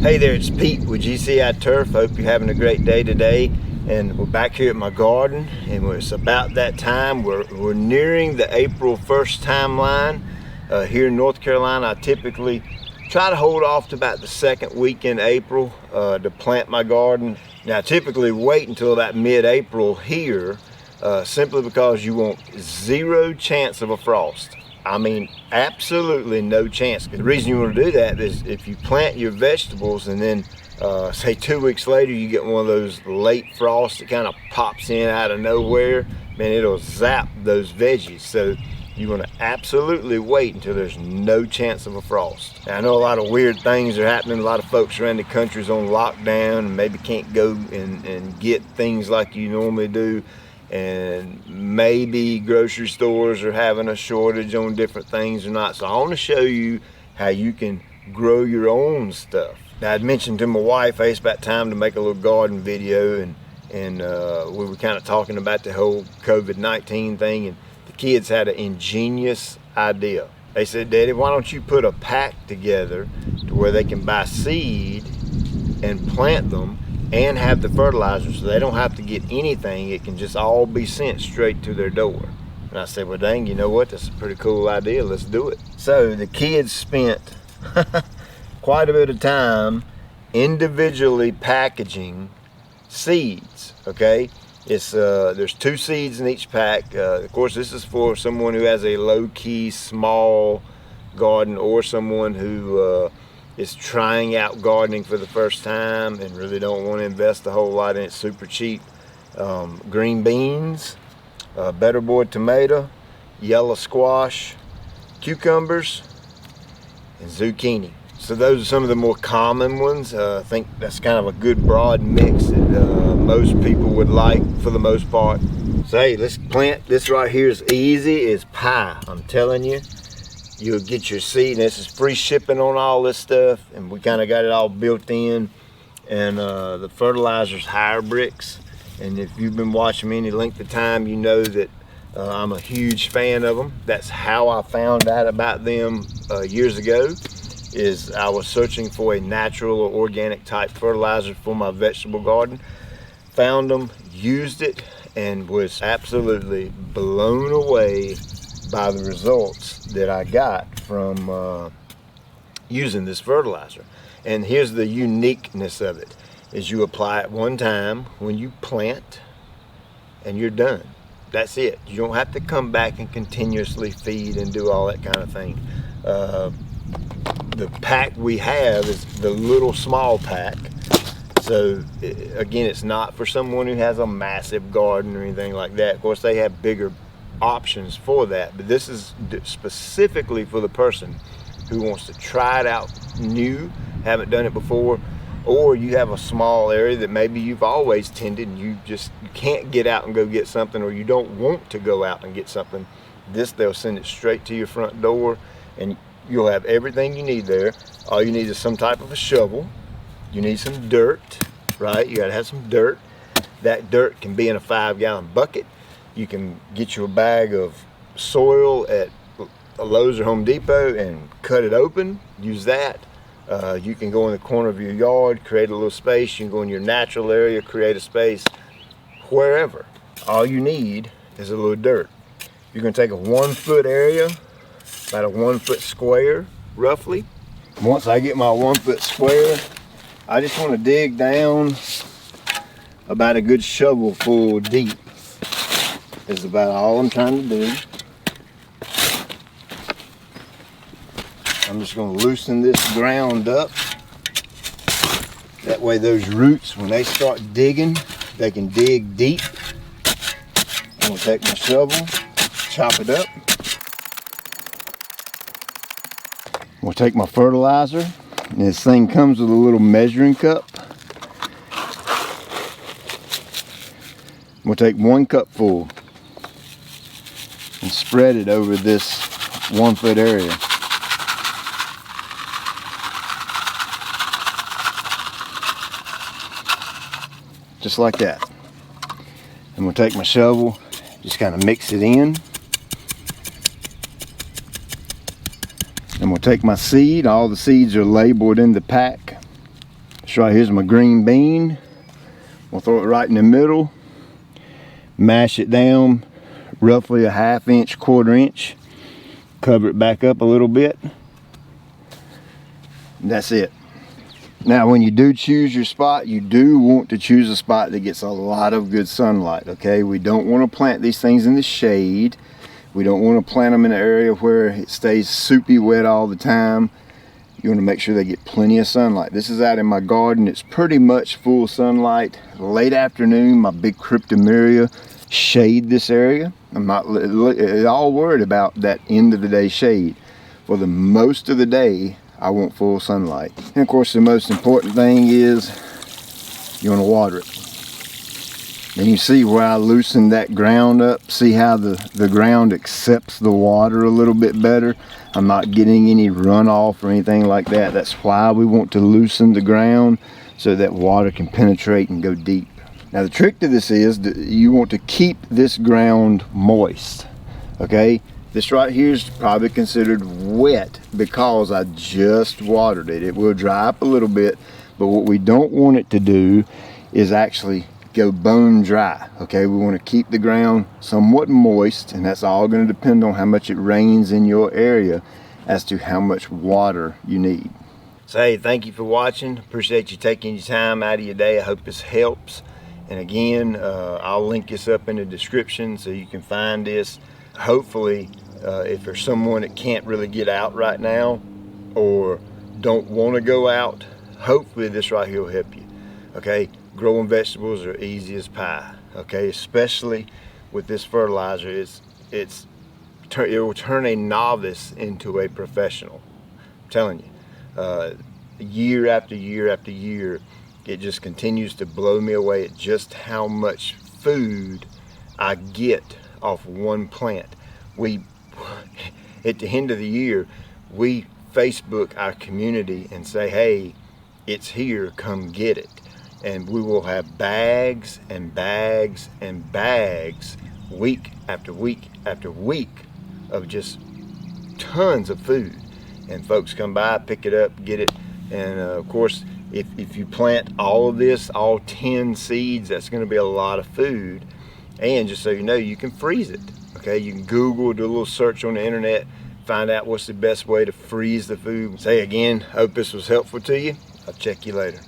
Hey there, it's Pete with GCI Turf. Hope you're having a great day today. And we're back here at my garden, and it's about that time. We're nearing the April 1st timeline. Here in North Carolina, I typically try to hold off to about the second week in April to plant my garden. Now, I typically wait until about mid-April here, simply because you want zero chance of a frost. I mean, absolutely no chance. The reason you want to do that is if you plant your vegetables and then say 2 weeks later you get one of those late frosts that kind of pops in out of nowhere, man, it'll zap those veggies. So you want to absolutely wait until there's no chance of a frost. Now, I know a lot of weird things are happening. A lot of folks around the country's on lockdown and maybe can't go and get things like you normally do. And maybe grocery stores are having a shortage on different things or not. So I want to show you how you can grow your own stuff. Now, I'd mentioned to my wife, hey, it's about time to make a little garden video, and we were kind of talking about the whole COVID-19 thing, and the kids had an ingenious idea. They said, Daddy, why don't you put a pack together to where they can buy seed and plant them and have the fertilizer, so they don't have to get anything. It can just all be sent straight to their door. And I said, well, dang, you know what? That's a pretty cool idea. Let's do it. So the kids spent quite a bit of time individually packaging seeds, okay? It's there's 2 seeds in each pack. Of course, this is for someone who has a low-key, small garden, or someone who is trying out gardening for the first time and really don't want to invest a whole lot in it. Super cheap. Green beans, better boy tomato, yellow squash, cucumbers, and zucchini. So those are some of the more common ones. I think that's kind of a good broad mix that most people would like for the most part. So hey, let's plant. This right here is easy as pie, I'm telling you. You'll get your seed, and this is free shipping on all this stuff, and we kind of got it all built in. And the fertilizer's Higher Bricks, and if you've been watching me any length of time, you know that I'm a huge fan of them. That's how I found out about them years ago. Is I was searching for a natural or organic type fertilizer for my vegetable garden, found them, used it, and was absolutely blown away by the results that I got from using this fertilizer. And here's the uniqueness of it, is you apply it one time when you plant and you're done. That's it. You don't have to come back and continuously feed and do all that kind of thing. The pack we have is the little small pack. So again, it's not for someone who has a massive garden or anything like that. Of course, they have bigger options for that, but this is specifically for the person who wants to try it out new, haven't done it before, or you have a small area that maybe you've always tended and you can't get out and go get something, or you don't want to go out and get something. They'll send it straight to your front door, and you'll have everything you need there. All you need is some type of a shovel. You need some dirt, right? You gotta have some dirt. That dirt can be in a 5-gallon bucket. You can get you a bag of soil at Lowe's or Home Depot and cut it open, use that. You can go in the corner of your yard, create a little space. You can go in your natural area, create a space, wherever. All you need is a little dirt. You're gonna take a 1-foot area, about a 1-foot square, roughly. Once I get my 1-foot square, I just want to dig down about a good shovel full deep. Is about all I'm trying to do. I'm just going to loosen this ground up. That way those roots, when they start digging, they can dig deep. I'm going to take my shovel, chop it up. I'm going to take my fertilizer, and this thing comes with a little measuring cup. I'm going to take 1 cup full and spread it over this 1-foot area. Just like that. I'm going to take my shovel, just kind of mix it in. I'm going to take my seed. All the seeds are labeled in the pack. This right here's my green bean. We'll throw it right in the middle, mash it down roughly a 1/2 inch, 1/4 inch, cover it back up a little bit. And that's it. Now when you do choose your spot, you do want to choose a spot that gets a lot of good sunlight, okay? We don't want to plant these things in the shade. We don't want to plant them in an area where it stays soupy wet all the time. You want to make sure they get plenty of sunlight. This is out in my garden. It's pretty much full sunlight. Late afternoon, my big cryptomeria shade this area. I'm not at all worried about that end of the day shade. For the most of the day, I want full sunlight. And of course, the most important thing is you want to water it. And you see where I loosened that ground up. See how the ground accepts the water a little bit better. I'm not getting any runoff or anything like that. That's why we want to loosen the ground so that water can penetrate and go deep. Now the trick to this is that you want to keep this ground moist, okay? This right here is probably considered wet because I just watered it. It will dry up a little bit, but what we don't want it to do is actually go bone dry, okay? We want to keep the ground somewhat moist, and that's all going to depend on how much it rains in your area as to how much water you need. So hey, thank you for watching. Appreciate you taking your time out of your day. I hope this helps. And again, I'll link this up in the description so you can find this. Hopefully, if there's someone that can't really get out right now or don't want to go out, hopefully this right here will help you, okay? Growing vegetables are easy as pie, okay? Especially with this fertilizer, it will turn a novice into a professional. I'm telling you, year after year after year, it just continues to blow me away at just how much food I get off one plant. At the end of the year, we Facebook our community and say, hey, it's here, come get it. And we will have bags and bags and bags, week after week after week, of just tons of food. And folks come by, pick it up, get it. And of course, if you plant all of this, all 10 seeds, that's going to be a lot of food. And just so you know, you can freeze it. Okay, you can Google, do a little search on the internet, find out what's the best way to freeze the food. Say again, hope this was helpful to you. I'll check you later.